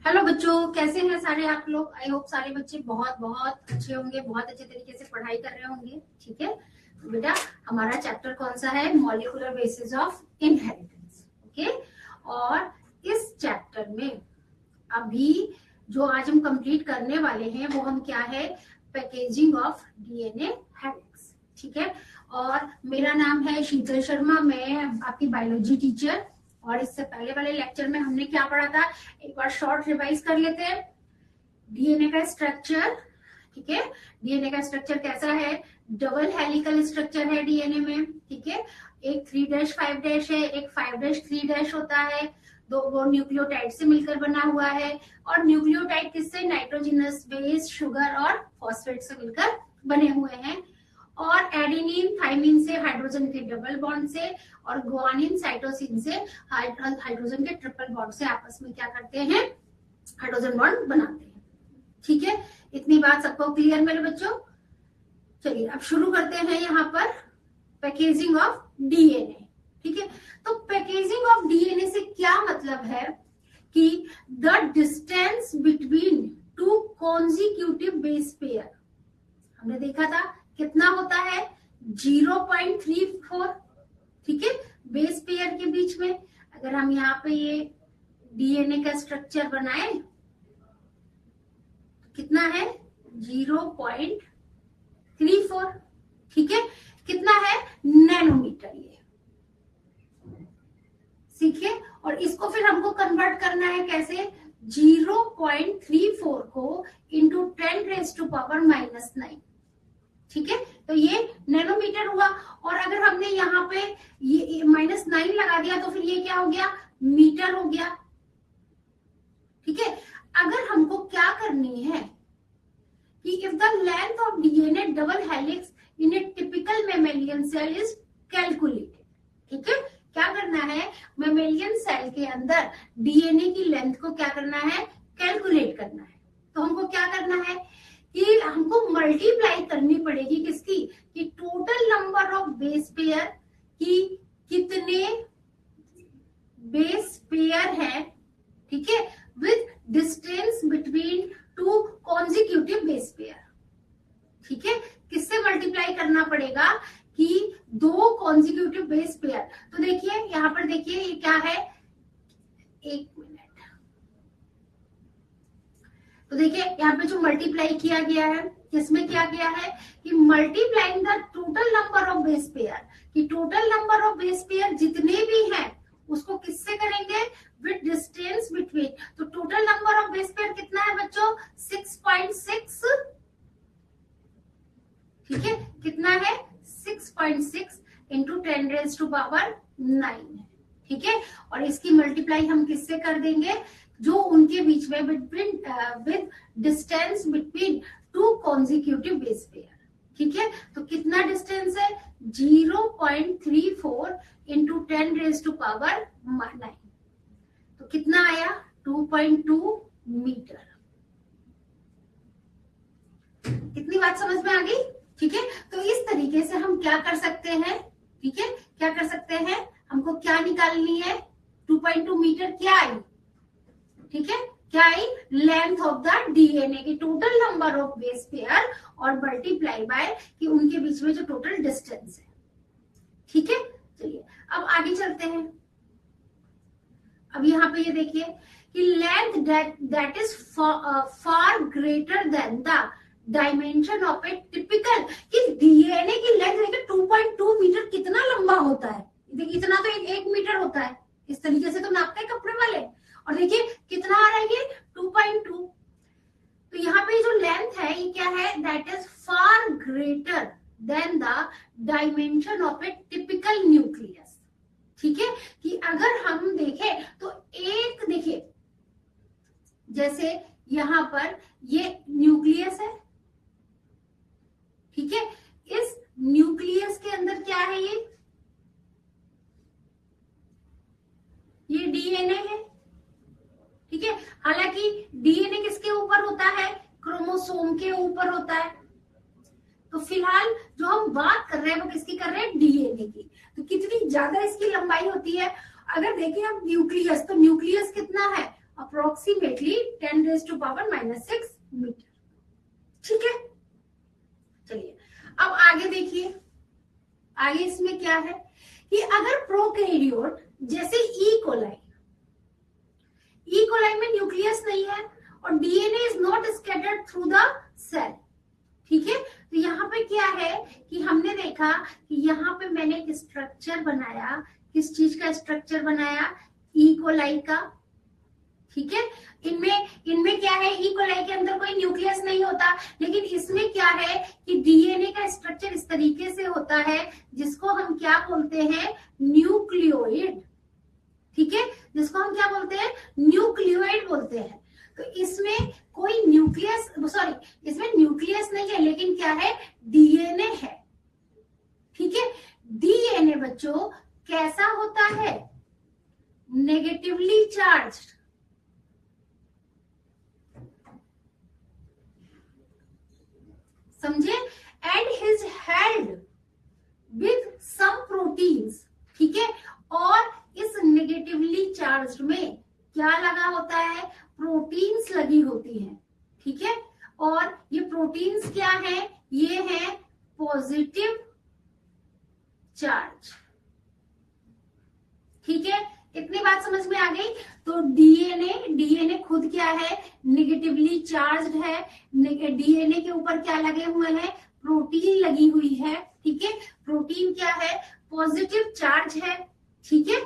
Hello बच्चों, कैसे हैं सारे आप लोग। आई होप सारे बच्चे बहुत बहुत अच्छे होंगे, बहुत अच्छे तरीके से पढ़ाई कर रहे होंगे। ठीक है, तो बेटा हमारा चैप्टर कौन सा है? Molecular basis of inheritance. Okay, और इस चैप्टर में अभी जो आज हम कंप्लीट करने वाले हैं वो हम क्या है? Packaging of DNA helix. ठीक है, और मेरा नाम है शीतल शर्मा, मैं आपकी बायोलॉजी टीचर। और इससे पहले वाले लेक्चर में हमने क्या पढ़ा था, एक बार शॉर्ट रिवाइज कर लेते हैं। डीएनए का स्ट्रक्चर, ठीक है, डीएनए का स्ट्रक्चर कैसा है? डबल हेलिकल स्ट्रक्चर है डीएनए में। ठीक है, एक 3'5' है, एक 5'3' होता है। वो न्यूक्लियोटाइड से मिलकर बना हुआ है। और न्यूक्लियोटाइड किससे? नाइट्रोजनस बेस, शुगर और फॉस्फेट से मिलकर बने हुए हैं। और एडेनिन थाइमिन से हाइड्रोजन के डबल बॉन्ड से, और गुआनिन साइटोसिन से हाइड्रोजन के ट्रिपल बॉन्ड से आपस में क्या करते हैं? हाइड्रोजन बॉन्ड बनाते हैं। ठीक है, इतनी बात सबको क्लियर मेरे बच्चों? चलिए अब शुरू करते हैं यहाँ पर पैकेजिंग ऑफ डीएनए। ठीक है, तो पैकेजिंग ऑफ डीएनए से क्या मतलब है कि the distance between two consecutive base pair, हमने देखा था कितना होता है? 0.34। ठीक है, बेस पेयर के बीच में अगर हम यहाँ पे ये डीएनए का स्ट्रक्चर बनाए तो कितना है? 0.34। ठीक है, कितना है? नैनोमीटर। ये सीखिए, और इसको फिर हमको कन्वर्ट करना है कैसे? 0.34 को इंटू 10⁻⁻⁹। ठीक है, तो ये नैनोमीटर हुआ। और अगर हमने यहाँ पे ये -9 लगा दिया तो फिर ये क्या हो गया? मीटर हो गया। ठीक है, अगर हमको क्या करनी है कि if the length of DNA double helix in a typical mammalian cell is calculated. ठीक है, क्या करना है? मैमेलियन सेल के अंदर डीएनए की लेंथ को क्या करना है? कैलकुलेट करना है। तो हमको क्या करना है कि हमको मल्टीप्लाई करनी पड़ेगी किसकी? कि total number of base pair की कितने बेस पेयर है, ठीक है, with distance between two consecutive base pair. ठीक है, किससे मल्टीप्लाई करना पड़ेगा? कि 2 कॉन्जिक्यूटिव बेस पेयर। तो देखिए यहां पर, देखिए ये क्या है? एक मिनट, तो देखिए यहाँ पे जो मल्टीप्लाई किया गया है, किसमें किया गया है? कि multiplying the total number of base pair, कि total number of base pair जितने भी हैं उसको किससे करेंगे? With distance between. तो total number of base pair कितना है बच्चों? 6.6। ठीक है, कितना है? 6.6 इंटू 10⁻⁹। ठीक है, और इसकी मल्टीप्लाई हम किससे कर देंगे? जो उनके बीच में with distance between two consecutive base pair. ठीक है, तो कितना डिस्टेंस है? 0.34 इंटू 10⁻⁹। तो कितना आया? 2.2 मीटर। कितनी बात समझ में आ गई? ठीक है, तो इस तरीके से हम क्या कर सकते हैं? ठीक है, क्या कर सकते हैं? हमको क्या निकालनी है? 2.2 मीटर क्या आई? ठीक है, क्या आई? लेंथ ऑफ द डीएनए की total number of base pair और मल्टीप्लाई बाय कि उनके बीच में जो टोटल डिस्टेंस है। ठीक है, चलिए अब आगे चलते हैं। अब यहाँ पे ये देखिए कि length that is far greater than the dimension of A typical, कि डीएनए की लेंथ देखिए 2.2 मीटर कितना लंबा होता है। देखिए इतना तो 1 मीटर होता है, इस तरीके से तो नापते हैं कपड़े वाले। और देखिए कितना आ रहा है ये? 2.2। तो यहाँ पे जो लेंथ है ये क्या है? That is far greater than the dimension of A typical nucleus. ठीक है, कि अगर हम देखें तो एक, देखिए जैसे यहाँ पर ये न्यूक्लियस है। ठीक है, इस न्यूक्लियस के अंदर क्या है? ये डीएनए है। ठीक है, हालांकि डीएनए किसके ऊपर होता है? क्रोमोसोम के ऊपर होता है। तो फिलहाल जो हम बात कर रहे हैं वो किसकी कर रहे हैं? डीएनए की। तो कितनी ज्यादा इसकी लंबाई होती है? अगर देखें हम न्यूक्लियस, तो न्यूक्लियस कितना है? Approximately 10⁻⁻⁶ metre. ठीक है, चलिए अब आगे देखिए, आगे इसमें क्या है कि अगर प्रोकैरियोट जैसे ई कोलाई में न्यूक्लियस नहीं है और DNA is not scattered through the cell, ठीक है, तो यहाँ पे क्या है कि हमने देखा कि यहाँ पे मैंने एक स्ट्रक्चर बनाया, किस चीज का स्ट्रक्चर बनाया, ई कोलाई का, ठीक है। इनमें क्या है, ई कोलाई के अंदर कोई न्यूक्लियस नहीं होता, लेकिन इसमें क्या है कि डीएनए का स्ट्रक्चर इस तरीके से होता है जिसको हम क्या बोलते हैं, न्यूक्लियोइड, ठीक है, जिसको हम क्या बोलते हैं, न्यूक्लियोइड बोलते हैं। तो इसमें कोई न्यूक्लियस, सॉरी, इसमें न्यूक्लियस नहीं है, लेकिन क्या है, डीएनए है, ठीक है। डीएनए बच्चों कैसा होता है, नेगेटिवली चार्ज्ड, समझे, and is held with some proteins, ठीक है। और इस नेगेटिवली चार्ज्ड में क्या लगा होता है, प्रोटीन्स लगी होती हैं, ठीक है। और ये प्रोटीन्स क्या है, ये है पॉजिटिव चार्ज, ठीक है। इतनी बात समझ में आ गई। तो डीएनए खुद क्या है, नेगेटिवली चार्ज्ड है, डीएनए के ऊपर क्या लगे हुए हैं, प्रोटीन लगी हुई है, ठीक है। प्रोटीन क्या है, पॉजिटिव चार्ज है, ठीक है।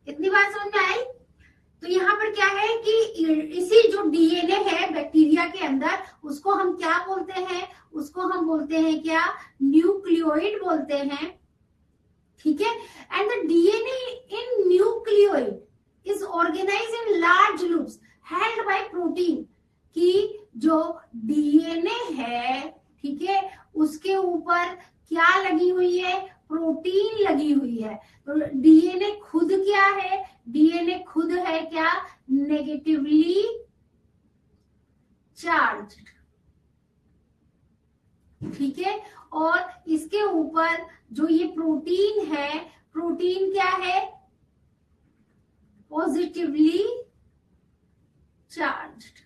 इतनी बात समझ में आई। तो यहाँ पर क्या है कि इसी जो डीएनए है बैक्टीरिया के अंदर, उसको हम क्या बोलते हैं, उसको हम बोलते हैं क्या, न्यूक्लियोइड बोलते हैं, ठीक है। And the DNA in nucleoid is organised in large loops held by protein, कि जो डीएनए है, ठीक है, उसके ऊपर क्या लगी हुई है, प्रोटीन लगी हुई है। तो डीएनए खुद क्या है, डीएनए खुद है क्या, नेगेटिवली चार्ज्ड, ठीक है। और इसके ऊपर जो ये प्रोटीन है, प्रोटीन क्या है, पॉजिटिवली चार्ज्ड,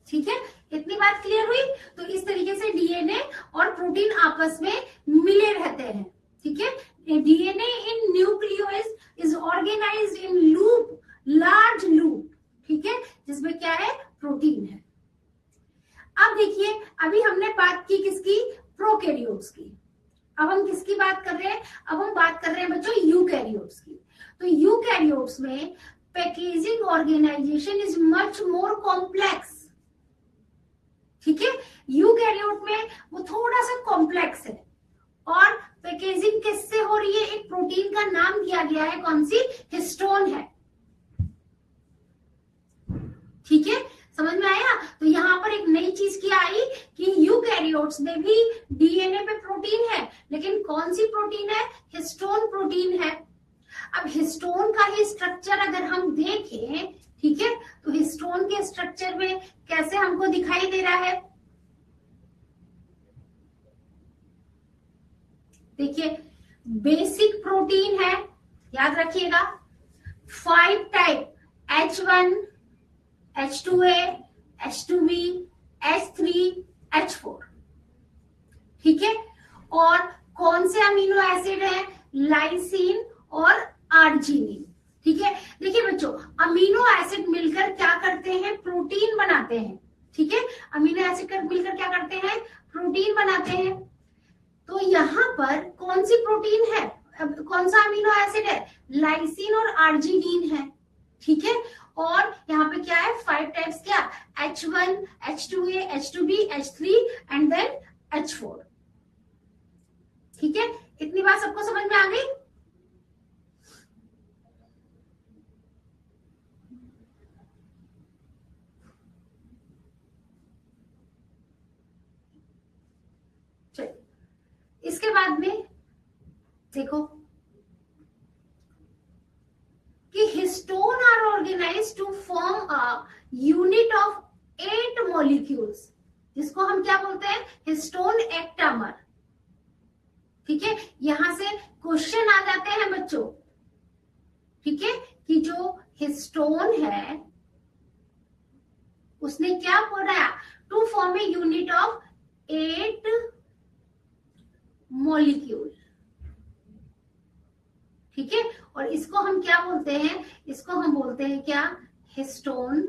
ठीक है। इतनी बात क्लियर हुई। तो इस तरीके से डीएनए और प्रोटीन आपस में मिले रहते हैं, ठीक है। DNA in nucleoid is organised in loop, large loop, ठीक है, जिसमें क्या है, प्रोटीन है। अब देखिए, अभी हमने बात की किसकी, प्रोकैरियोट्स की। अब हम किसकी बात कर रहे हैं, अब हम बात कर रहे हैं बच्चों यूकैरियोट्स की। तो यूकैरियोट्स में packaging organisation is much more complex, ठीक है। यूकैरियोट में वो थोड़ा सा कॉम्प्लेक्स है, और पैकेजिंग किससे हो रही है, एक प्रोटीन का नाम दिया गया है, कौन सी, हिस्टोन है, ठीक है, समझ में आया। तो यहाँ पर एक नई चीज क्या आई कि यूकैरियोट्स में भी डीएनए पे प्रोटीन है, लेकिन कौन सी प्रोटीन है, हिस्टोन प्रोटीन है। अब हिस्टोन का ही स्ट्रक्चर अगर हम देखें, ठीक है, तो हिस्टोन के स्ट्रक्चर में कैसे हमको दिखाई दे रहा है, देखिए, बेसिक प्रोटीन है, याद रखिएगा, 5 type, H1, H2A, H2B, H3, H4, ठीक है। और कौन से अमीनो एसिड है, लाइसिन और आर्जिनिन, ठीक है। देखिए बच्चों, अमीनो एसिड मिलकर क्या करते हैं, प्रोटीन बनाते हैं, ठीक है। अमीनो एसिड मिलकर क्या करते हैं, प्रोटीन बनाते हैं। तो यहाँ पर कौन सी प्रोटीन है, कौन सा अमीनो एसिड है, लाइसिन और आर्जिनिन है, ठीक है। और यहाँ पे क्या है, 5 टाइप्स, क्या, H1, H2A, H2B, H3 and then H4, ठीक है। इतनी बात सबको समझ में आ गई। चलिए, इसके बाद में देखो कि histone are organised to form a unit of 8 molecules, जिसको हम क्या बोलते हैं, हिस्टोन एक्टामर, ठीक है। यहां से क्वेश्चन आ जाते हैं बच्चों ठीक है, कि जो हिस्टोन है उसने क्या बनाया, to form a unit of 8 molecule. ठीक है, और इसको हम क्या बोलते हैं, इसको हम बोलते हैं क्या, हिस्टोन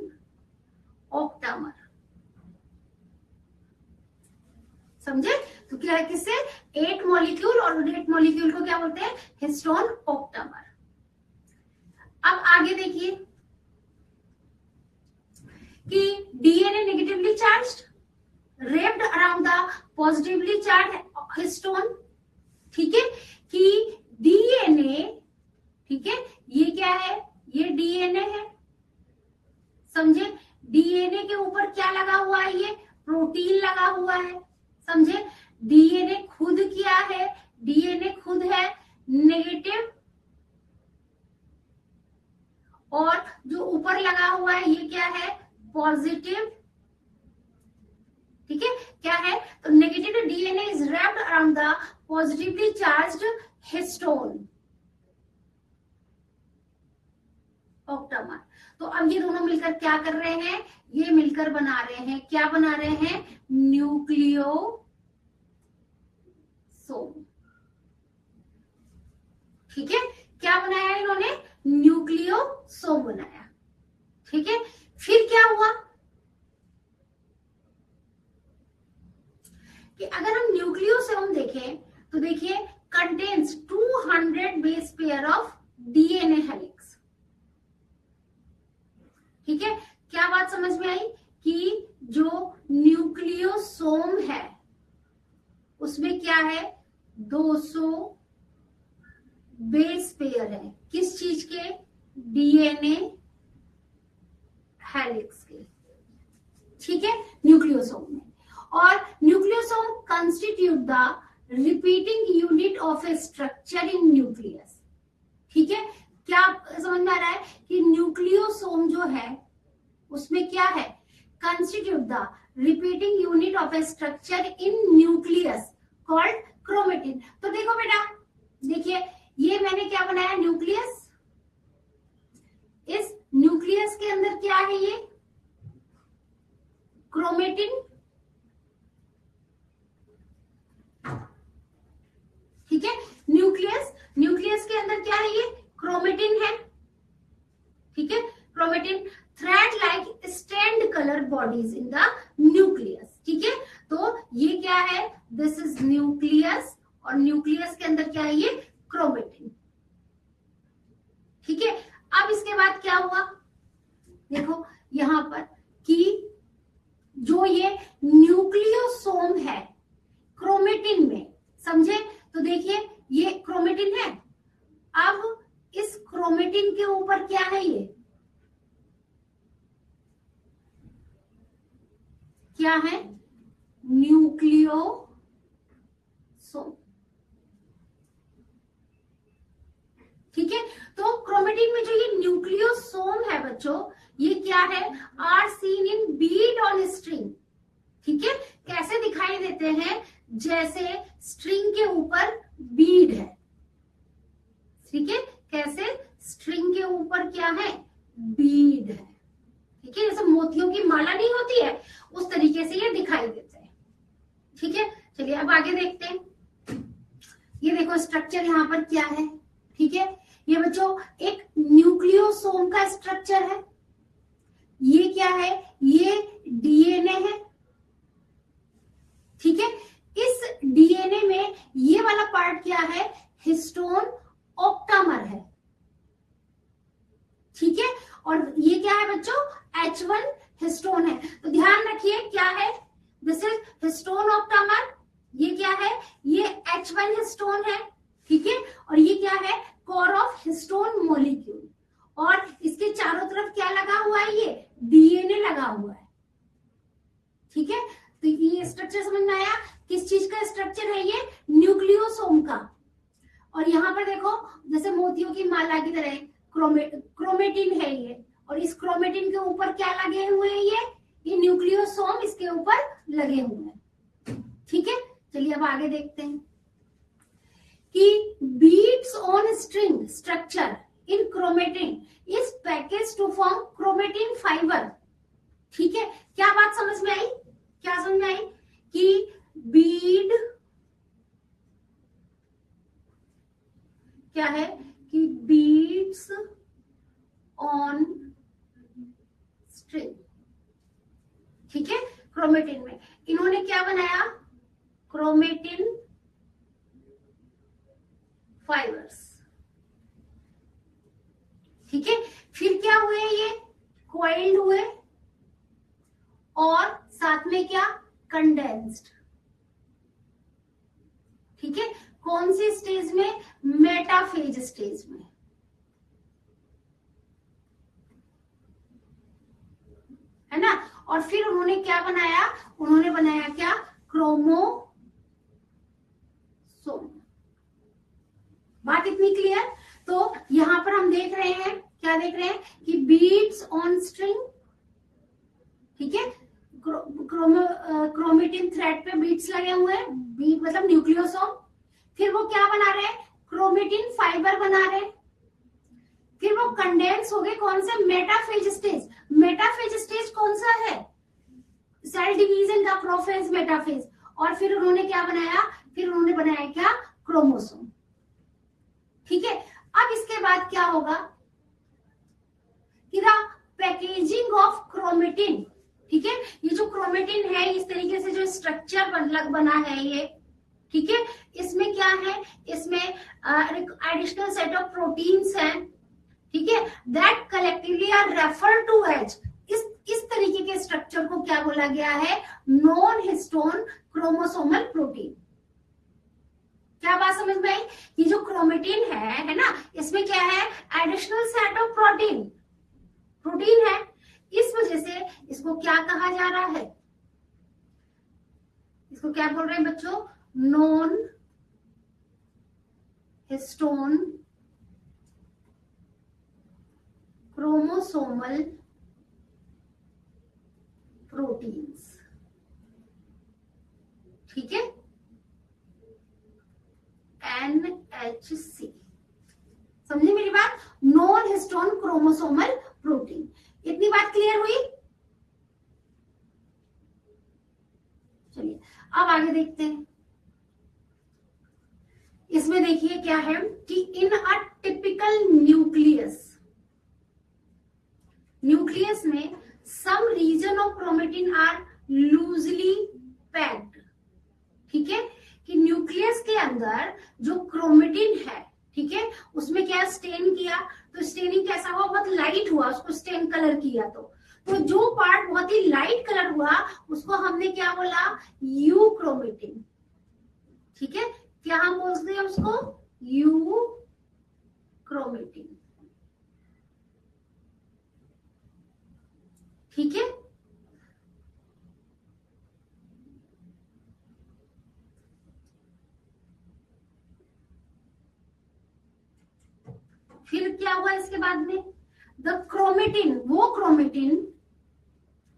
ऑक्टामर। समझे, तो क्या है, किससे, 8 मॉलिक्यूल, और 8 मॉलिक्यूल को क्या बोलते हैं, हिस्टोन ऑक्टामर। अब आगे देखिए कि DNA negatively charged, wrapped around the positively charged histone। ठीक है, कि डीएनए, ठीक है, ये क्या है, ये डीएनए है। समझे, डीएनए के ऊपर क्या लगा हुआ है, ये प्रोटीन लगा हुआ है। समझे, डीएनए खुद क्या है, डीएनए खुद है नेगेटिव, और जो ऊपर लगा हुआ है ये क्या है, पॉजिटिव। ठीक है, क्या है, तो negative DNA is wrapped around the positively charged histone octamer. तो अब ये दोनों मिलकर क्या कर रहे हैं, ये मिलकर बना रहे हैं, क्या बना रहे हैं, न्यूक्लियोसोम। ठीक है, क्या बनाया इन्होंने, न्यूक्लियोसोम बनाया। ठीक है, फिर क्या हुआ कि अगर हम न्यूक्लियोसोम देखें तो देखिए contains 200 base pair of DNA helix. ठीक है, क्या बात समझ में आई कि जो न्यूक्लियोसोम है उसमें क्या है, 200 बेस पेयर है, किस चीज के, डीएनए हेलिक्स के। ठीक है, न्यूक्लियोसोम में, और nucleosome constitute the repeating unit of A structure in nucleus. ठीक है, क्या समझ में आ रहा है कि न्यूक्लियोसोम जो है उसमें क्या है, constitute the repeating unit of A structure in nucleus called chromatin. तो देखो बेटा, देखिए ये मैंने क्या बनाया, न्यूक्लियस, इस न्यूक्लियस के अंदर क्या है, ये क्रोमेटिन। ठीक है, न्यूक्लियस के अंदर क्या है, ये क्रोमेटिन है। ठीक है, chromatin thread like stand colour bodies in the nucleus. ठीक है, तो ये क्या है, दिस इज न्यूक्लियस, और न्यूक्लियस के अंदर क्या है, ये क्रोमेटिन। ठीक है, अब इसके बाद क्या हुआ, देखो यहां पर कि जो ये न्यूक्लियोसोम है क्रोमेटिन में, समझे, तो देखिए ये क्रोमेटिन है। अब इस क्रोमेटिन के ऊपर क्या है, ये क्या है, न्यूक्लियोसोम। ठीक है, तो क्रोमेटिन में जो ये न्यूक्लियोसोम है बच्चों, ये क्या है, are seen in bead on string. ठीक है, कैसे दिखाई देते हैं, जैसे स्ट्रिंग के ऊपर बीड है। ठीक है, कैसे, स्ट्रिंग के ऊपर क्या है, बीड है। ठीक है, जैसे मोतियों की माला नहीं होती है, उस तरीके से ये दिखाई देते हैं। ठीक है, चलिए अब आगे देखते हैं। ये देखो स्ट्रक्चर यहाँ पर क्या है। ठीक है, ये बच्चों एक न्यूक्लियोसोम का स्ट्रक्चर है। ये क्या है, ये डीएनए है। ठीक है, इस डीएनए में ये वाला पार्ट क्या है, हिस्टोन ऑक्टामर है। ठीक है, और ये क्या है बच्चों, H1 हिस्टोन है। तो ध्यान रखिए क्या है, दिस इज हिस्टोन ऑक्टामर, ये क्या है, ये H1 हिस्टोन है। ठीक है, और ये क्या है, कोर ऑफ हिस्टोन मॉलिक्यूल, और इसके चारों तरफ क्या लगा हुआ है, ये डीएनए लगा हुआ है। ठीक है, तो ये स्ट्रक्चर समझ में आया, किस चीज का स्ट्रक्चर है, ये न्यूक्लियोसोम का। और यहाँ पर देखो जैसे मोतियों की माला की तरह क्रोमेटिन है ये, और इस क्रोमेटिन के ऊपर क्या लगे हुए हैं, ये न्यूक्लियोसोम इसके ऊपर लगे हुए हैं। ठीक है, चलिए अब आगे देखते हैं कि beads on string structure in chromatin is package to form chromatin fibre. ठीक है, क्या बात समझ में आई? क्या समझ में आई कि बीड क्या है कि बीड्स ऑन स्ट्रिंग। ठीक है, क्रोमेटिन में इन्होंने क्या बनाया? Chromatin fibres. ठीक है, फिर क्या हुए? ये क्वाइल्ड हुए और साथ में क्या? कंडेंस्ड। ठीक है, कौन सी स्टेज में? मेटाफेज स्टेज में। है ना? और फिर उन्होंने क्या बनाया? उन्होंने बनाया क्या? क्रोमोसोम। बात इतनी क्लियर? तो यहां पर हम देख रहे हैं, क्या देख रहे हैं कि बीड्स ऑन स्ट्रिंग। ठीक है, क्रोमेटिन थ्रेड पे बीड्स लगे हुए हैं, बीड मतलब न्यूक्लियोसोम। फिर वो क्या बना रहे हैं? क्रोमेटिन फाइबर बना रहे हैं। फिर वो कंडेंस हो गए कौन से? Metaphase stage. मेटाफेज स्टेज कौन सा है? सेल डिवीजन का प्रोफेज, मेटाफेज। और फिर उन्होंने क्या बनाया? फिर उन्होंने बनाया क्या? क्रोमोसोम। ठीक है, अब इसके बाद क्या होगा कि द पैकेजिंग ऑफ क्रोमेटिन। ठीक है, ये जो क्रोमेटिन है इस तरीके से जो स्ट्रक्चर बना है ये, ठीक है, इसमें क्या है? इसमें एडिशनल सेट ऑफ प्रोटीन्स हैं। ठीक है, that collectively are refer to as. इस तरीके के स्ट्रक्चर को क्या बोला गया है? Non histone chromosomal protein. क्या बात समझ में आई? ये जो क्रोमेटिन है ना, इसमें क्या है? एडिशनल सेट ऑफ प्रोटीन है। इस वजह से इसको क्या कहा जा रहा है? इसको क्या बोल रहे हैं बच्चों? Non histone chromosomal proteins. ठीक है, NHC। समझे मेरी बात? Non histone chromosomal protein. इतनी बात क्लियर हुई? चलिए अब आगे देखते हैं। इसमें देखिए क्या है कि इन अ टिपिकल न्यूक्लियस में some region of chromatin are loosely packed. ठीक है, कि न्यूक्लियस के अंदर जो क्रोमेटिन है, ठीक है, उसमें क्या स्टेन किया तो स्टेनिंग कैसा हुआ? बहुत लाइट हुआ, उसको स्टेन कलर किया तो जो पार्ट बहुत ही लाइट कलर हुआ उसको हमने क्या बोला? You chromatin. ठीक है, क्या हम बोलते हैं उसको? You chromatin. ठीक है, फिर क्या हुआ इसके बाद में? द क्रोमेटिन, वो क्रोमेटिन,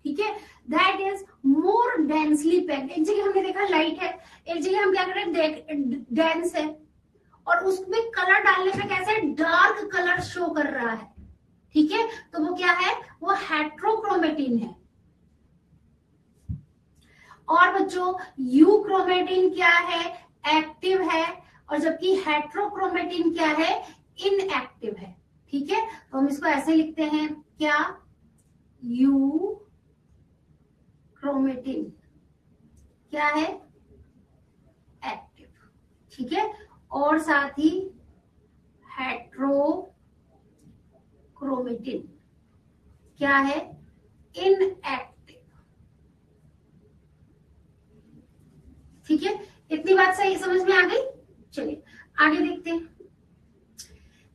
ठीक है, that is more densely packed. एक जगह हमने देखा लाइट है, एक जगह हम क्या कर रहे हैं? डेंस है, और उसमें कलर डालने पे कैसे डार्क कलर शो कर रहा है। ठीक है, तो वो क्या है? वो हेट्रोक्रोमेटिन है। और बच्चों यू क्रोमेटिन क्या है? एक्टिव है, और जबकि हेट्रोक्रोमेटिन क्या है? इनएक्टिव है। ठीक है, तो हम इसको ऐसे लिखते हैं क्या? यू क्रोमेटिन क्या है? एक्टिव। ठीक है, और साथ ही हेट्रोक्रोमेटिन क्या है? इनएक्टिव। ठीक है, इतनी बात सही समझ में आ गई? चलिए आगे देखते हैं।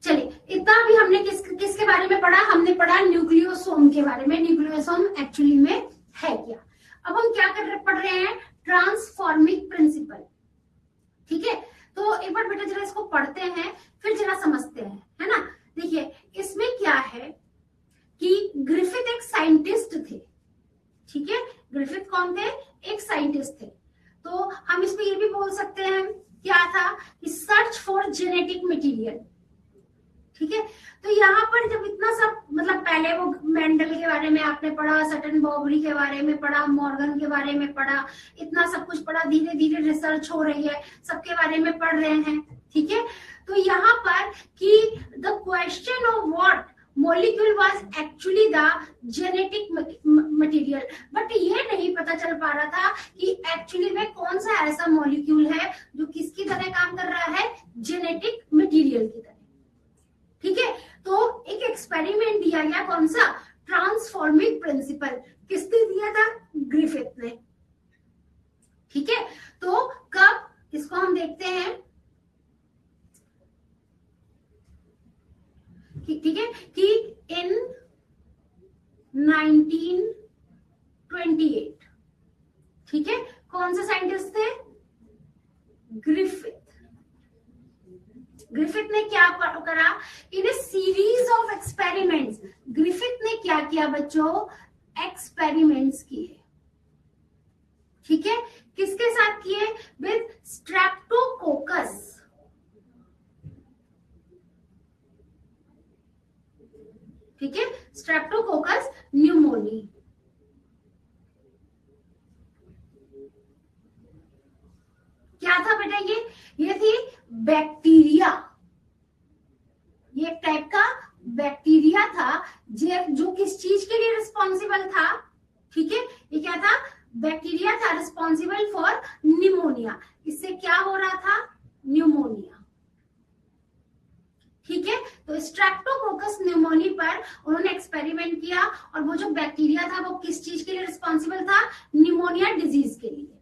चलिए, इतना भी हमने किसके बारे में पढ़ा? हमने पढ़ा न्यूक्लियोसोम के बारे में। न्यूक्लियोसोम एक्चुअली में है क्या? अब हम क्या पढ़ रहे हैं? Transforming principle. ठीक है, तो एक बार बेटा जरा इसको पढ़ते हैं, फिर जरा समझते हैं, है ना? देखिए इसमें क्या है कि ग्रिफिथ एक साइंटिस्ट थे। ठीक है, ग्रिफिथ कौन थे? एक साइंटिस्ट थे। तो हम इसमें ये भी बोल सकते हैं क्या था कि सर्च फॉर जेनेटिक मटेरियल। ठीक है। तो यहाँ पर जब इतना सब मतलब पहले वो मेंडल के बारे में आपने पढ़ा, सटन बॉबरी के बारे में पढ़ा, मॉर्गन के बारे में पढ़ा, इतना सब कुछ पढ़ा, धीरे धीरे रिसर्च हो रही है, सबके बारे में पढ़ रहे हैं, ठीक है। तो यहाँ पर कि the question of what molecule was actually the genetic material, but ये नहीं पता चल पा रहा था कि एक्चुअली में कौन सा ऐसा मॉलिक्यूल है जो किसकी तरह काम कर रहा है, जेनेटिक मटेरियल की तरह, ठीक है। तो एक एक्सपेरिमेंट दिया गया, कौन सा, ट्रांसफॉर्मिंग प्रिंसिपल, किसने दिया था, ग्रिफिथ ने, ठीक है। तो कब, इसको हम देखते हैं, ठीक है, कि इन 1928, ठीक है, कौन से साइंटिस्ट थे, ग्रिफिथ। ग्रिफिथ ने क्या करा, इन ए सीरीज ऑफ एक्सपेरिमेंट्स, ग्रिफिथ ने क्या किया बच्चों, एक्सपेरिमेंट्स किए, ठीक है, किसके साथ किए, विद स्ट्रेप्टोकोकस, ठीक है, स्ट्रेप्टोकोकस न्यूमोनी। क्या था बेटा, ये थी बैक्टीरिया, ये एक टाइप का बैक्टीरिया था जो किस चीज के लिए रिस्पॉन्सिबल था, ठीक है, ये क्या था, बैक्टीरिया था रिस्पॉन्सिबल फॉर निमोनिया। इससे क्या हो रहा था, न्यूमोनिया, ठीक है। तो स्ट्रेप्टोकोकस न्यूमोनी पर उन्होंने एक्सपेरिमेंट किया, और वो जो बैक्टीरिया था वो किस चीज के लिए रिस्पॉन्सिबल था, निमोनिया डिजीज के लिए,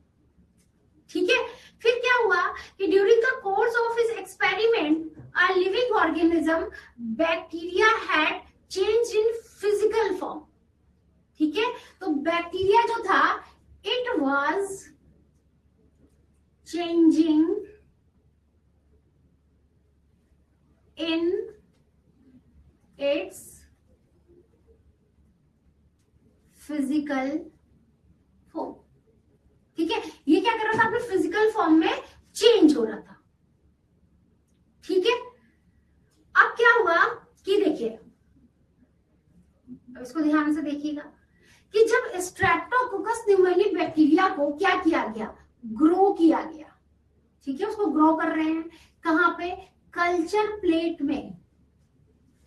ठीक है। फिर क्या हुआ कि during the course of his experiment a living organism bacteria had change in physical form, ठीक है। तो बैक्टीरिया जो था, it was changing in its physical form, ठीक है। ये क्या कर रहा था, अपने फिजिकल फॉर्म में चेंज हो रहा था, ठीक है। अब क्या हुआ कि देखिए, अब इसको ध्यान से देखिएगा कि जब स्ट्रेप्टोकोकस न्यूमोनी बैक्टीरिया को क्या किया गया, ग्रो किया गया, ठीक है, उसको ग्रो कर रहे हैं, कहां पे, कल्चर प्लेट में,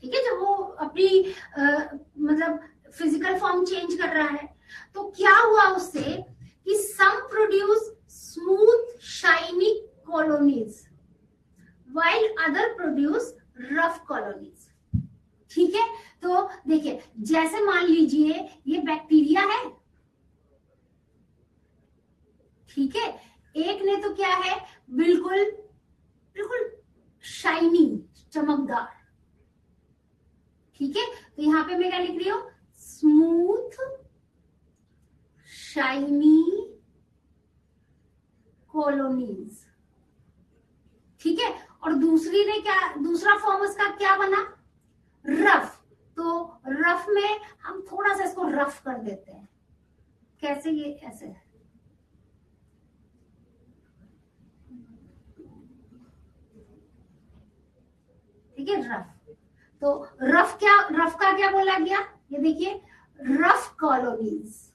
ठीक है। जब वो अपनी मतलब फिजिकल फॉर्म चेंज कर रहा है, तो क्या हुआ उससे कि some produce smooth shiny colonies while other produce rough colonies, ठीक है। तो देखिए, जैसे मान लीजिए ये बैक्टीरिया है, ठीक है, एक ने तो क्या है, बिल्कुल बिल्कुल शाइनी, चमकदार, ठीक है। तो यहां पे मैं क्या लिख रही हूं, स्मूथ शाइनी कॉलोनीज, ठीक है। और दूसरी ने क्या, दूसरा फॉर्म उसका क्या बना, रफ। तो रफ में हम थोड़ा सा इसको रफ कर देते हैं, कैसे, ये ऐसे, ठीक है, रफ। तो रफ क्या, रफ का क्या बोला गया, ये देखिए, रफ कॉलोनीज,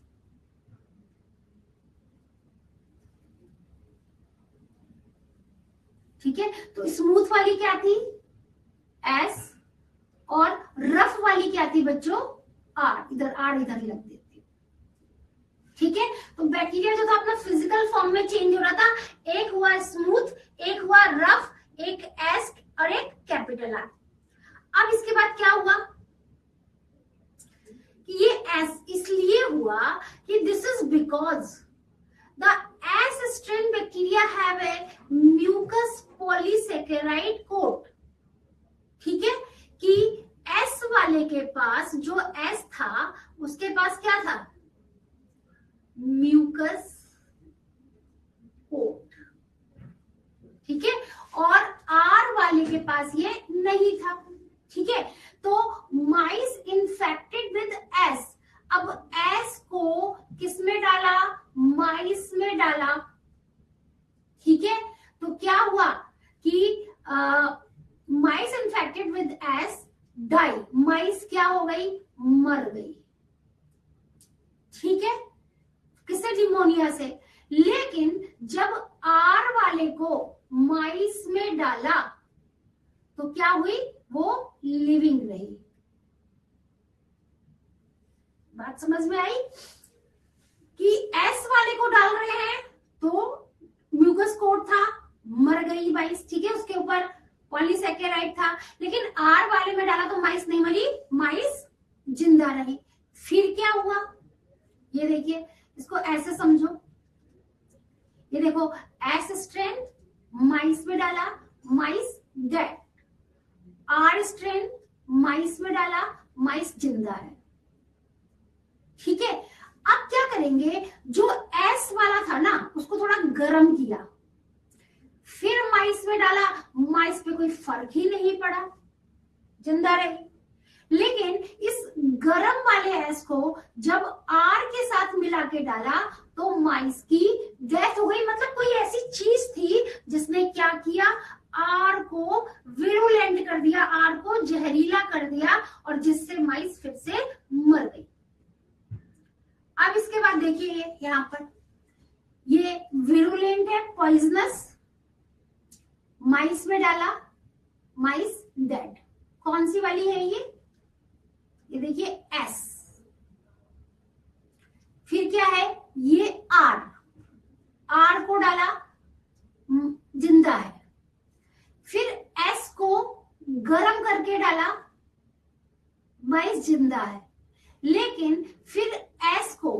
ठीक है। तो स्मूथ वाली क्या थी, एस, और रफ वाली क्या थी बच्चों, आर, इधर आर इधर लग देती, ठीक है। तो बैक्टीरिया जो था अपना फिजिकल फॉर्म में चेंज हो रहा था, एक हुआ स्मूथ, एक हुआ रफ, एक एस और एक कैपिटल आर। अब इसके बाद क्या हुआ कि ये एस इसलिए हुआ कि this is because the S strain bacteria have a mucus polysaccharide coat, ठीक है, कि एस वाले के पास, जो एस था उसके पास क्या था, म्यूकस कोट, ठीक है, और आर वाले के पास ये नहीं था, ठीक है। तो माइस इन्फेक्टेड विद एस, अब एस को किस में डाला, माइस में डाला, ठीक है। तो क्या हुआ कि माइस इन्फेक्टेड विद एस डाई, माइस क्या हो गई, मर गई, ठीक है, किससे, निमोनिया से। लेकिन जब आर वाले को माइस में डाला तो क्या हुई, वो लिविंग रही। बात समझ में आई कि एस वाले को डाल रहे हैं तो म्यूकस कोट था, मर गई माइस, ठीक है, उसके ऊपर पॉलीसेकेराइड था। लेकिन आर वाले में डाला तो माइस नहीं मरी, माइस जिंदा रही। फिर क्या हुआ, ये देखिए, इसको ऐसे समझो, ये देखो, एस स्ट्रेन माइस में डाला, माइस डेड, आर स्ट्रेन माइस में डाला, माइस जिंदा है, ठीक है। अब क्या करेंगे, जो एस वाला था ना उसको थोड़ा गर्म किया, फिर माइस में डाला, माइस पे कोई फर्क ही नहीं पड़ा, जिंदा रही। लेकिन इस गरम वाले एस को जब आर के साथ मिला के डाला तो माइस की डेथ हो गई। मतलब कोई ऐसी चीज थी जिसने क्या किया, आर को विरुलेंट कर दिया, आर को जहरीला कर दिया, और जिससे माइस फिर से मर गई। अब इसके बाद देखिए यहां पर, ये विरुलेंट है, पॉइजनस, माइस में डाला, माइस डेड। कौन सी वाली है ये देखिए एस। फिर क्या है, ये आर, आर को डाला, जिंदा है। फिर एस को गरम करके डाला, माइस जिंदा है। लेकिन फिर एस को,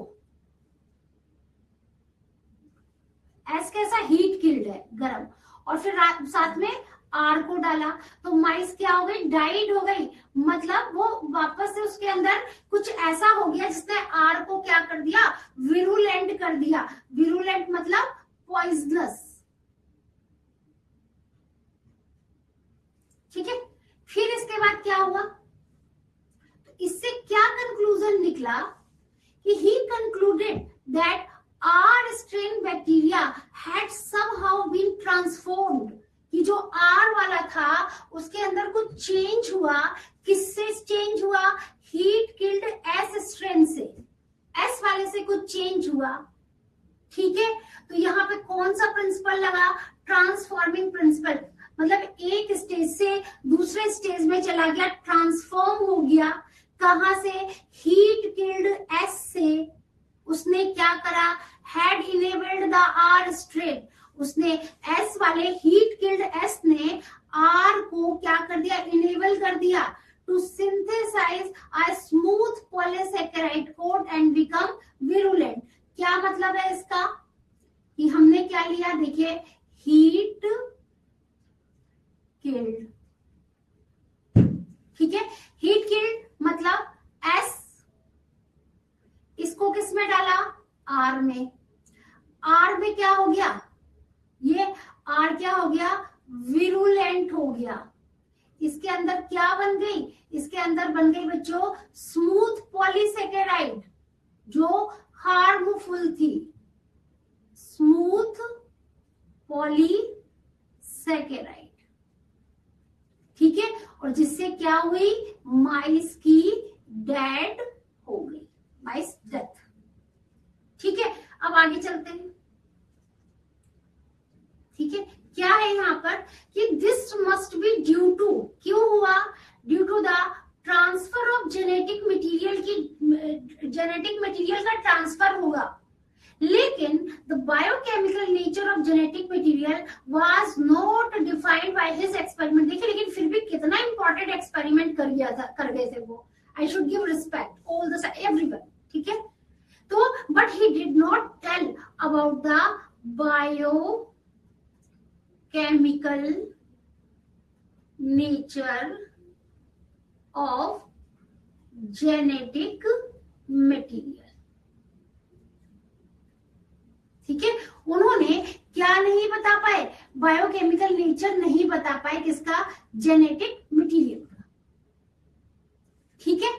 एस कैसा, हीट किल्ड है, गरम, और फिर साथ में आर को डाला तो माइस क्या हो गई, डाइड हो गई। मतलब वो वापस से उसके अंदर कुछ ऐसा हो गया जिसने आर को क्या कर दिया, विरुलेंट कर दिया। विरुलेंट मतलब पॉइजनस, ठीक है। फिर इसके बाद क्या हुआ, तो इससे क्या कंक्लूजन निकला कि he concluded that R strain bacteria had somehow been transformed, कि जो आर वाला था उसके अंदर कुछ चेंज हुआ। किससे चेंज हुआ, हीट किल्ड एस स्ट्रेन से, एस वाले से कुछ चेंज हुआ, ठीक है। तो यहाँ पे कौन सा प्रिंसिपल लगा, ट्रांसफॉर्मिंग प्रिंसिपल। मतलब एक स्टेज से दूसरे स्टेज में चला गया, ट्रांसफॉर्म हो गया। कहां से, हीट किल्ड एस से उसने क्या करा, had enabled the R strain, उसने एस वाले हीट किल्ड एस ने आर को क्या कर दिया, इनेबल कर दिया to synthesize a smooth polysaccharide coat and become virulent. क्या मतलब है इसका, कि हमने क्या लिया, देखिए, हीट किल्ड, ठीक है। हीट किल्ड मतलब एस, इसको किस में डाला, आर में। आर में क्या हो गया, ये आर क्या हो गया, विरुलेंट हो गया। इसके अंदर क्या बन गई, इसके अंदर बन गई बच्चों स्मूथ पॉलीसेकेराइड, जो हार्मफुल थी, स्मूथ पॉलीसेकेराइड, ठीक है। और जिससे क्या हुई, माइस की डेड हो गई, माइस डेथ, ठीक है। अब आगे चलते हैं, ठीक है। क्या है यहाँ पर कि this must be due to, क्यों हुआ, due to the transfer of genetic material, की जेनेटिक मटेरियल का ट्रांसफर होगा। लेकिन the biochemical nature of genetic material was not defined by his experiment. देखिए, लेकिन फिर भी कितना इंपॉर्टेंट एक्सपेरिमेंट कर गए थे वो। I should give respect all the everyone, ठीक है। तो but he did not tell about the biochemical nature of genetic material, ठीक है। उन्होंने क्या नहीं बता पाए, बायोकेमिकल नेचर नहीं बता पाए, किसका, जेनेटिक मटेरियल का, ठीक है।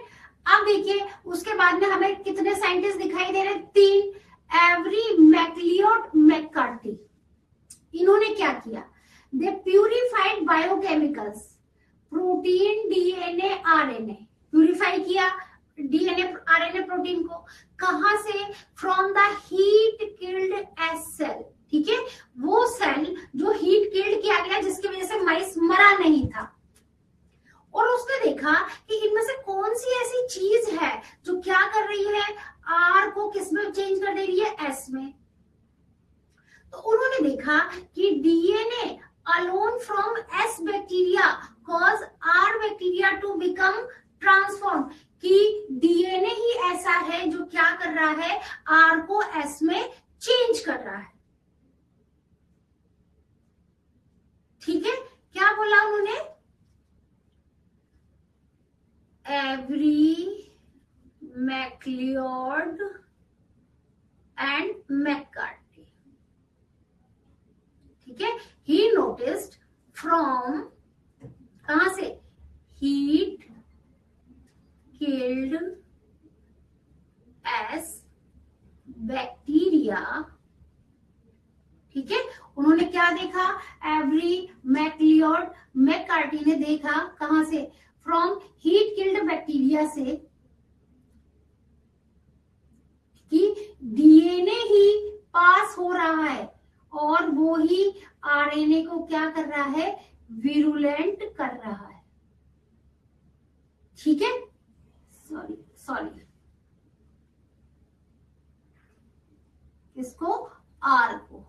अब देखिए उसके बाद में हमें कितने साइंटिस्ट दिखाई दे रहे, 3। एवरी मैक्लियोड मैककार्टी, इन्होंने क्या किया, they purified biochemicals protein, DNA, RNA purify किया डीएनए आरएनए प्रोटीन को, कहां से? From the heat killed S cell, ठीक है, वो सेल जो हीट किल्ड किया गया जिसकी वजह से माइस मरा नहीं था। और उसने देखा कि इनमें से कौन सी ऐसी चीज है जो क्या कर रही है, आर को किस में चेंज कर दे रही है, एस में। तो उन्होंने देखा कि DNA alone from S bacteria cause R bacteria to become transform, कि डीएनए ही ऐसा है जो क्या कर रहा है, आर को एस में चेंज कर रहा है। ठीक है, क्या बोला उन्होंने? एवरी मैक्लियोड एंड मैककार्टी, ठीक है, ही नोटिस्ड फ्रॉम, कहां से? हीट किल्ड एस बैक्टीरिया, ठीक है, उन्होंने क्या देखा? एवरी मैक्लियोड, मैककार्टी ने देखा कहां से? फ्रॉम हीट किल्ड बैक्टीरिया से, कि डीएनए ही पास हो रहा है और वो ही आरएनए को क्या कर रहा है? विरुलेंट कर रहा है। ठीक है, सॉरी इसको, आर को,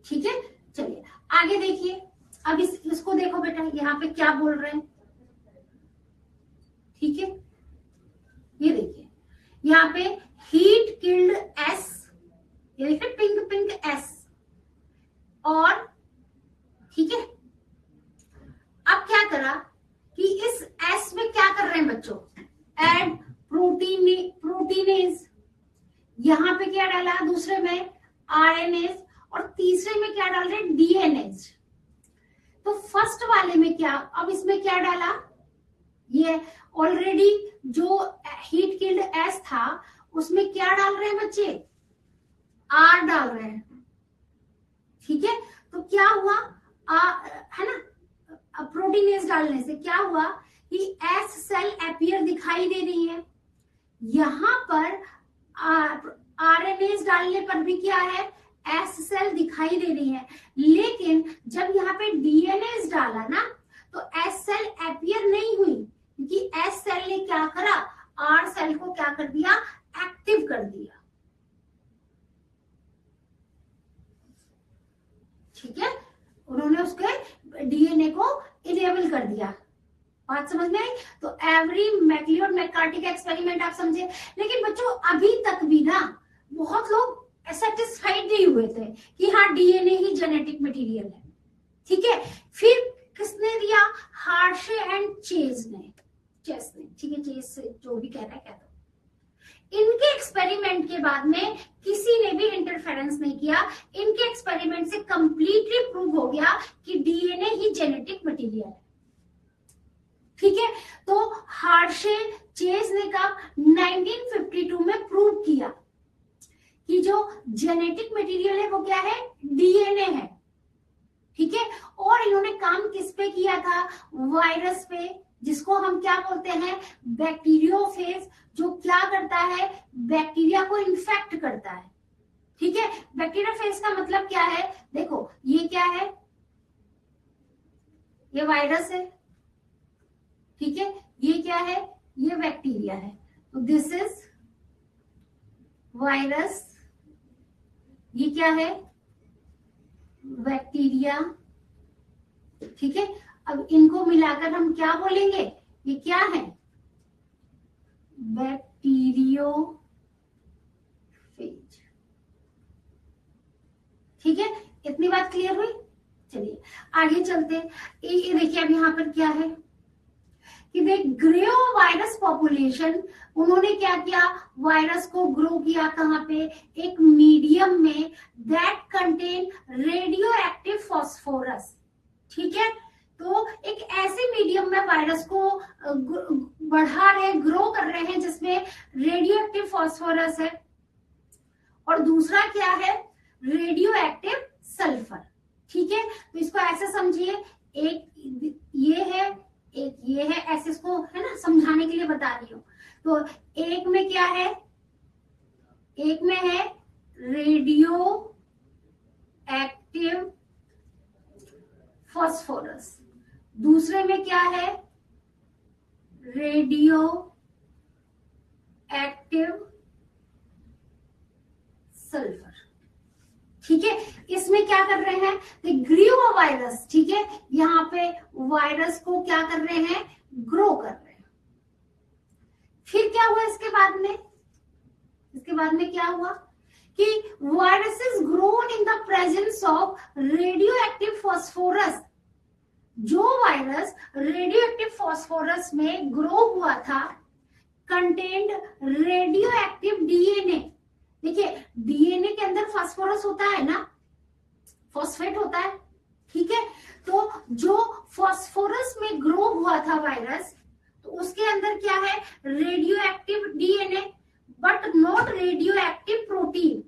ठीक है। चलिए आगे देखिए, अब इसको देखो बेटा, यहाँ पे क्या बोल रहे हैं, ठीक है, ये देखिए यहाँ पे हीट किल्ड एस, ये देखिए पिंक पिंक एस, और ठीक है, अब क्या करा कि इस एस में क्या कर रहे हैं बच्चों? एड प्रोटीनेज, यहां पे क्या डाला? दूसरे में आरएनएज, और तीसरे में क्या डाल रहे हैं? डीएनएज। तो फर्स्ट वाले में क्या, अब इसमें क्या डाला? ये ऑलरेडी जो हीट किल्ड एस था उसमें क्या डाल रहे हैं बच्चे? आर डाल रहे हैं, ठीक है। तो क्या हुआ, है ना, प्रोटीनेज डालने से क्या हुआ कि एस सेल एपियर दिखाई दे रही है, यहां पर आरएनएज डालने पर भी क्या है? एस सेल दिखाई दे रही है। लेकिन जब यहाँ पे डीएनएज डाला ना, तो एस सेल एपियर नहीं हुई, क्योंकि एस सेल ने क्या करा? आर सेल को क्या कर दिया? एक्टिव कर दिया। ठीक है, उन्होंने उसके डीएनए को इनेबल कर दिया। बात समझ में आई? तो एवरी मैक्लियोड मैककार्टी का एक्सपेरिमेंट आप समझे। लेकिन बच्चों अभी तक भी ना बहुत लोग सेटिस्फाइड नहीं हुए थे कि हाँ डीएनए ही जेनेटिक मटेरियल है। ठीक है, फिर किसने दिया? हार्शे एंड चेज ने, ठीक है, चेज से जो भी कह रहा है कह दो। इनके एक्सपेरिमेंट के बाद में किसी ने भी इंटरफेरेंस नहीं किया। इनके एक्सपेरिमेंट से कंप्लीटली प्रूव हो गया कि डीएनए ही जेनेटिक मटेरियल है। ठीक है, तो हार्शे चेज ने कब 1952 में प्रूव किया कि जो जेनेटिक मटेरियल है वो क्या है? डीएनए है। ठीक है, और इन्होंने काम किस पे किया था? वायरस पे, जिसको हम क्या बोलते हैं? बैक्टीरियोफेज, जो क्या करता है? बैक्टीरिया को इन्फेक्ट करता है। ठीक है, बैक्टीरियोफेज का मतलब क्या है? देखो ये क्या है? ये वायरस है। ठीक है, ये क्या है? ये बैक्टीरिया है। तो दिस इज वायरस, ये क्या है? बैक्टीरिया। ठीक है, अब इनको मिलाकर हम क्या बोलेंगे? ये क्या है? बैक्टीरियोफेज। ठीक है, इतनी बात क्लियर हुई। चलिए आगे चलते। ये देखिए अब यहां पर क्या है कि देख ग्रो वायरस पॉपुलेशन, उन्होंने क्या किया? वायरस को ग्रो किया कहां पे? एक मीडियम में that contain radio active phosphorus. ठीक है, तो एक ऐसे मीडियम में वायरस को बढ़ा रहे, ग्रो कर रहे हैं जिसमें रेडियो एक्टिव फॉस्फोरस है, और दूसरा क्या है? Radio active sulphur. ठीक है, तो इसको ऐसे समझिए एक ये है, एक ये है, ऐसे इसको है ना समझाने के लिए बता रही हूँ। तो एक में क्या है, एक में है रेडियो एक्टिव फास्फोरस, दूसरे में क्या है, रेडियो एक्टिव सल्फर। ठीक है, इसमें क्या कर रहे हैं, ग्रीव वायरस, ठीक है, यहाँ पे वायरस को क्या कर रहे हैं, ग्रो कर रहे हैं। फिर क्या हुआ इसके बाद में, इसके बाद में क्या हुआ कि viruses grown in the presence of radio active phosphorus. जो वायरस रेडियो एक्टिव फास्फोरस में ग्रो हुआ था कंटेन्ड रेडियो एक्टिव डीएनए। देखिए डीएनए के अंदर फास्फोरस होता है ना, फॉस्फेट होता है, ठीक है। तो जो फास्फोरस में ग्रो हुआ था वायरस, तो उसके अंदर क्या है, radio active DNA, but not radio active protein.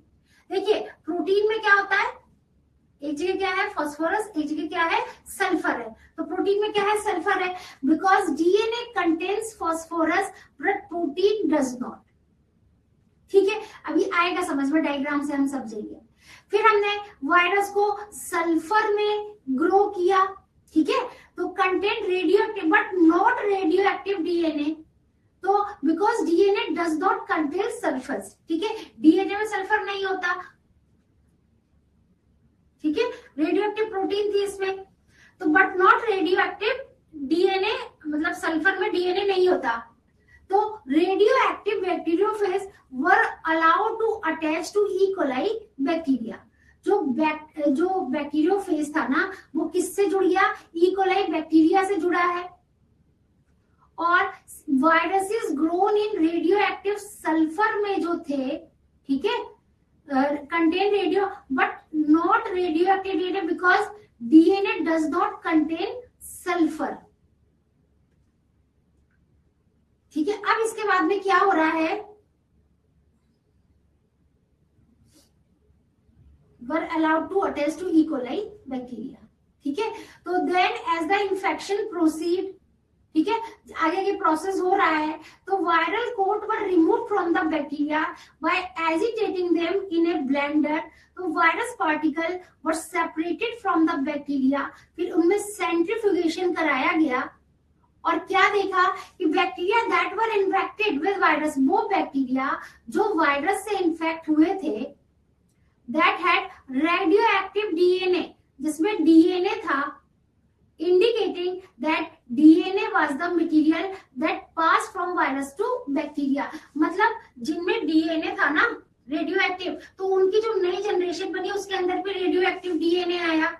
देखिए प्रोटीन में क्या होता है, एक जगह क्या है फास्फोरस, एक जगह क्या है सल्फर है। तो प्रोटीन में क्या है, सल्फर है, because DNA contains phosphorus but protein does not. ठीक है, अभी आएगा समझ में, डायग्राम से हम समझेंगे। फिर हमने वायरस को सल्फर में ग्रो किया, ठीक है, तो content radio active but not radio active DNA. तो because DNA does not contain sulphur, ठीक है, डीएनए में सल्फर नहीं होता, ठीक है, रेडियो एक्टिव प्रोटीन थी इसमें, तो but not radio active DNA, मतलब सल्फर में डीएनए नहीं होता। तो radioactive bacteriophage were allowed to attach to E coli bacteria. जो बैक्टीरियोफेज था ना, वो किससे जुड़ गया, ई कोलाई बैक्टीरिया से जुड़ा है। और viruses grown in radio active sulphur में जो थे, ठीक है, contain radio but not radio active DNA, because DNA does not contain sulphur. ठीक है, अब इसके बाद में क्या हो रहा है, were allowed to attach to E coli bacteria. ठीक है, तो then as the infection proceed, ठीक है, आगे के प्रोसेस हो रहा है, तो viral coat were remove from the bacteria by agitating them in a blender. तो virus particle were separated from the bacteria, फिर उनमें सेंट्रीफ्यूगेशन कराया गया, और क्या देखा कि bacteria that were infected with virus, वो बैक्टीरिया जो वायरस से इन्फेक्ट हुए थे, that had radio active DNA, जिसमें डीएनए था, indicating that DNA was the material that pass from virus to bacteria. मतलब जिनमें डीएनए था ना रेडियो एक्टिव, तो उनकी जो नई जनरेशन बनी उसके अंदर भी रेडियो एक्टिव डीएनए आया।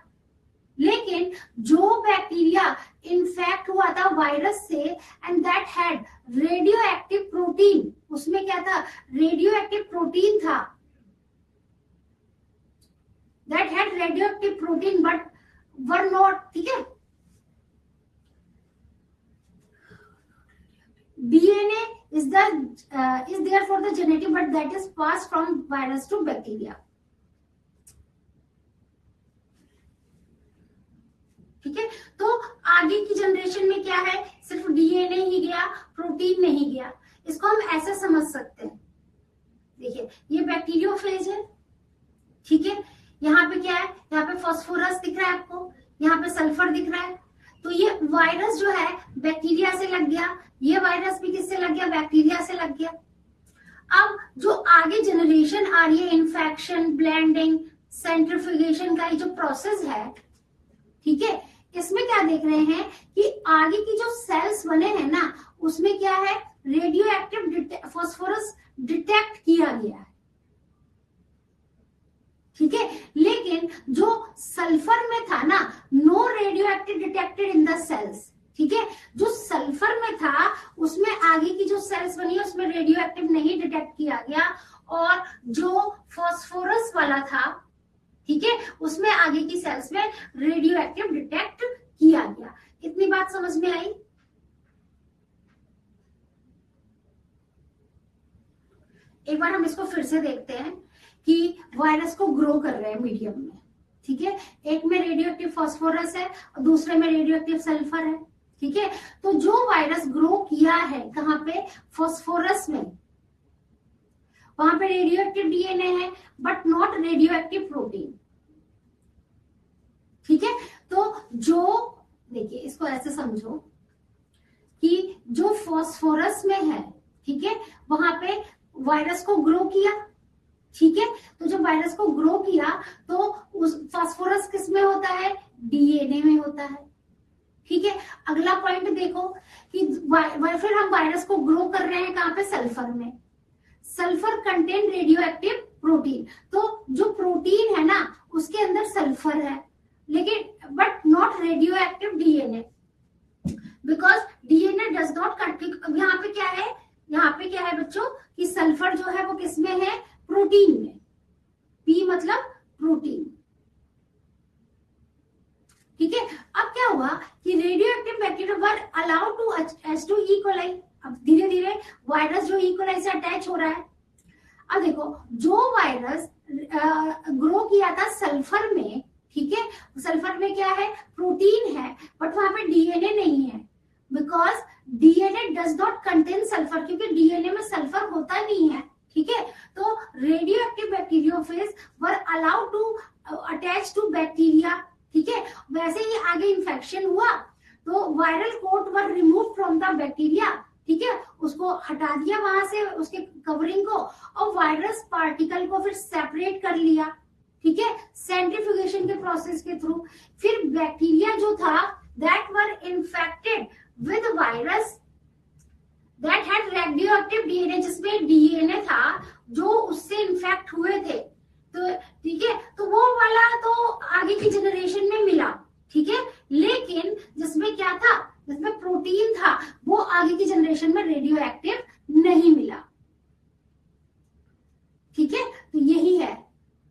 लेकिन जो बैक्टीरिया इन्फेक्ट हुआ था वायरस से and that had radio active protein, उसमें क्या था, रेडियो एक्टिव प्रोटीन था, that had radio active protein but were not, ठीक है, DNA is there for the genetic, but that is passed from virus to bacteria. ठीक है, तो आगे की जनरेशन में क्या है, सिर्फ डीएनए ही गया, प्रोटीन नहीं गया। इसको हम ऐसे समझ सकते हैं, देखिए ये बैक्टीरियोफेज है, ठीक है, यहाँ पे क्या है, यहाँ पे फास्फोरस दिख रहा है आपको, यहाँ पे सल्फर दिख रहा है। तो ये वायरस जो है बैक्टीरिया से लग गया, ये वायरस भी किससे लग गया, बैक्टीरिया से लग गया। अब जो आगे जनरेशन आ रही है, इन्फेक्शन, ब्लेंडिंग, सेंट्रीफ्यूगेशन का ये जो प्रोसेस है, ठीक है, इसमें क्या देख रहे हैं कि आगे की जो सेल्स बने हैं ना, उसमें क्या है, रेडियो एक्टिव फास्फोरस डिटेक्ट किया गया है, ठीक है, लेकिन जो सल्फर में था ना, no radioactive detected in the cells, ठीक है, जो सल्फर में था उसमें आगे की जो सेल्स बनी है उसमें रेडियो एक्टिव नहीं डिटेक्ट किया गया, और जो फास्फोरस वाला था, ठीक है, उसमें आगे की सेल्स में रेडियो एक्टिव डिटेक्ट किया गया। इतनी बात समझ में आई। एक बार हम इसको फिर से देखते हैं कि वायरस को ग्रो कर रहे हैं मीडियम में, ठीक है, एक में रेडियो एक्टिव फास्फोरस है और दूसरे में रेडियो एक्टिव सल्फर है। ठीक है, तो जो वायरस ग्रो किया है कहाँ पे, फास्फोरस में, वहां पे रेडियो एक्टिव डीएनए है but not radio active protein. ठीक है, तो जो देखिए इसको ऐसे समझो कि जो फास्फोरस में है, ठीक है, वहां पे वायरस को ग्रो किया। ठीक है, तो जब वायरस को ग्रो किया तो उस फास्फोरस किस में होता है, डीएनए में होता है। ठीक है, अगला पॉइंट देखो कि फिर हम वायरस को ग्रो कर रहे हैं कहां पे, सल्फर में। Sulphur contain radio active protein, तो जो प्रोटीन है ना उसके अंदर सल्फर है, लेकिन but not radio active DNA, because DNA does not contain. यहाँ पे क्या है, यहाँ पे क्या है बच्चों कि सल्फर जो है वो किसमें है, प्रोटीन में। पी मतलब प्रोटीन। ठीक है, अब क्या हुआ कि radioactive bacteria were allowed to attach to E coli. अब धीरे धीरे वायरस जो ई कोलाई से अटैच हो रहा है। अब देखो जो वायरस ग्रो किया था सल्फर में, ठीक है, सल्फर में क्या है, प्रोटीन है बट वहां पे डीएनए नहीं है, because DNA does not contain sulphur, क्योंकि डीएनए में सल्फर होता नहीं है। ठीक है, तो radioactive bacteriophage were allowed to attach to bacteria. ठीक है, वैसे ही आगे इन्फेक्शन हुआ तो viral coat were remove from the bacteria. ठीक है, उसको हटा दिया वहां से, उसके कवरिंग को, और वायरस पार्टिकल को फिर सेपरेट कर लिया। ठीक है, सेंट्रीफ्यूगेशन के प्रोसेस के थ्रू फिर बैक्टीरिया जो था that were infected with virus that had radioactive DNA, जिसमें डीएनए था जो उससे इन्फेक्ट हुए थे। तो ठीक है, तो वो वाला तो आगे की जनरेशन में मिला। ठीक है, लेकिन जिसमें क्या था, जिसमें प्रोटीन था, वो आगे की जनरेशन में रेडियो एक्टिव नहीं मिला। ठीक है, तो यही है।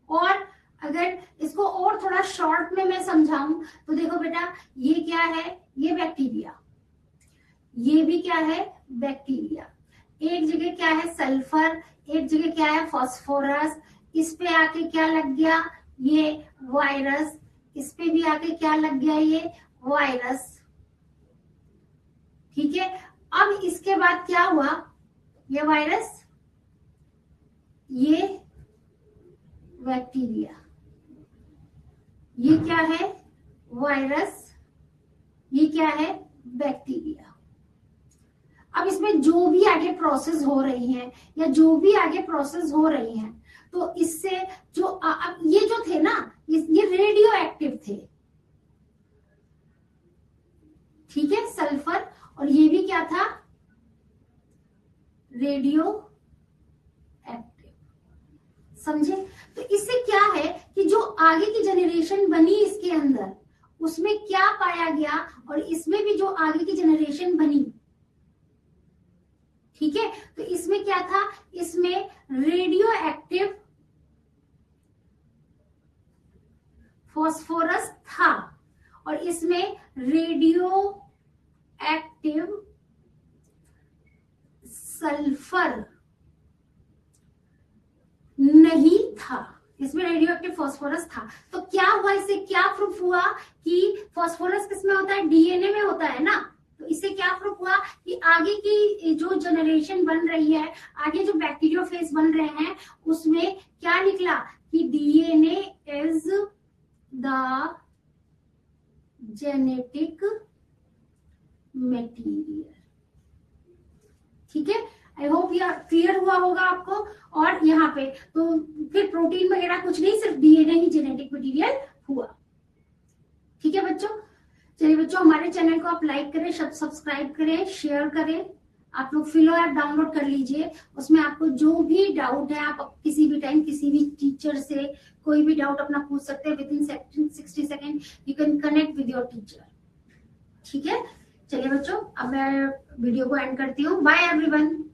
और अगर इसको और थोड़ा शॉर्ट में मैं समझाऊं तो देखो बेटा, ये क्या है, ये बैक्टीरिया, ये भी क्या है, बैक्टीरिया। एक जगह क्या है सल्फर, एक जगह क्या है फास्फोरस, इस पे आके क्या लग गया, ये वायरस, इस पे भी आके क्या लग गया, ये वायरस। ठीक है, अब इसके बाद क्या हुआ, ये वायरस, ये बैक्टीरिया, ये क्या है वायरस, ये क्या है बैक्टीरिया। अब इसमें जो भी आगे प्रोसेस हो रही है या जो भी आगे प्रोसेस हो रही है, तो इससे जो अब ये जो थे ना, ये रेडियो एक्टिव थे। ठीक है, सल्फर, और ये भी क्या था, रेडियो एक्टिव। समझे? तो इससे क्या है कि जो आगे की जनरेशन बनी इसके अंदर, उसमें क्या पाया गया, और इसमें भी जो आगे की जनरेशन बनी, ठीक है, तो इसमें क्या था, इसमें रेडियो एक्टिव फास्फोरस था और इसमें रेडियो एक्टिव सल्फर नहीं था। इसमें रेडियो एक्टिव फास्फोरस था। तो क्या हुआ, इससे क्या प्रूफ हुआ कि फास्फोरस किसमें होता है, डीएनए में होता है ना। तो इससे क्या प्रूफ हुआ कि आगे की जो जनरेशन बन रही है, आगे जो बैक्टीरियोफेज बन रहे हैं, उसमें क्या निकला कि DNA is the genetic material. ठीक है, आई होप ये क्लियर हुआ होगा आपको। और यहाँ पे तो फिर प्रोटीन वगैरह कुछ नहीं, सिर्फ डीएनए ही जेनेटिक मटेरियल हुआ। ठीक है बच्चों, चलिए बच्चों, हमारे चैनल को आप लाइक करें, सब्सक्राइब करें, शेयर करें। आप लोग फिलो ऐप डाउनलोड कर लीजिए, उसमें आपको जो भी डाउट है आप किसी भी टाइम किसी भी टीचर से कोई भी डाउट अपना पूछ सकते हैं। With in 60 second you can connect with your teacher. ठीक है, चलिए बच्चों, अब मैं वीडियो को एंड करती हूँ। Bye everyone.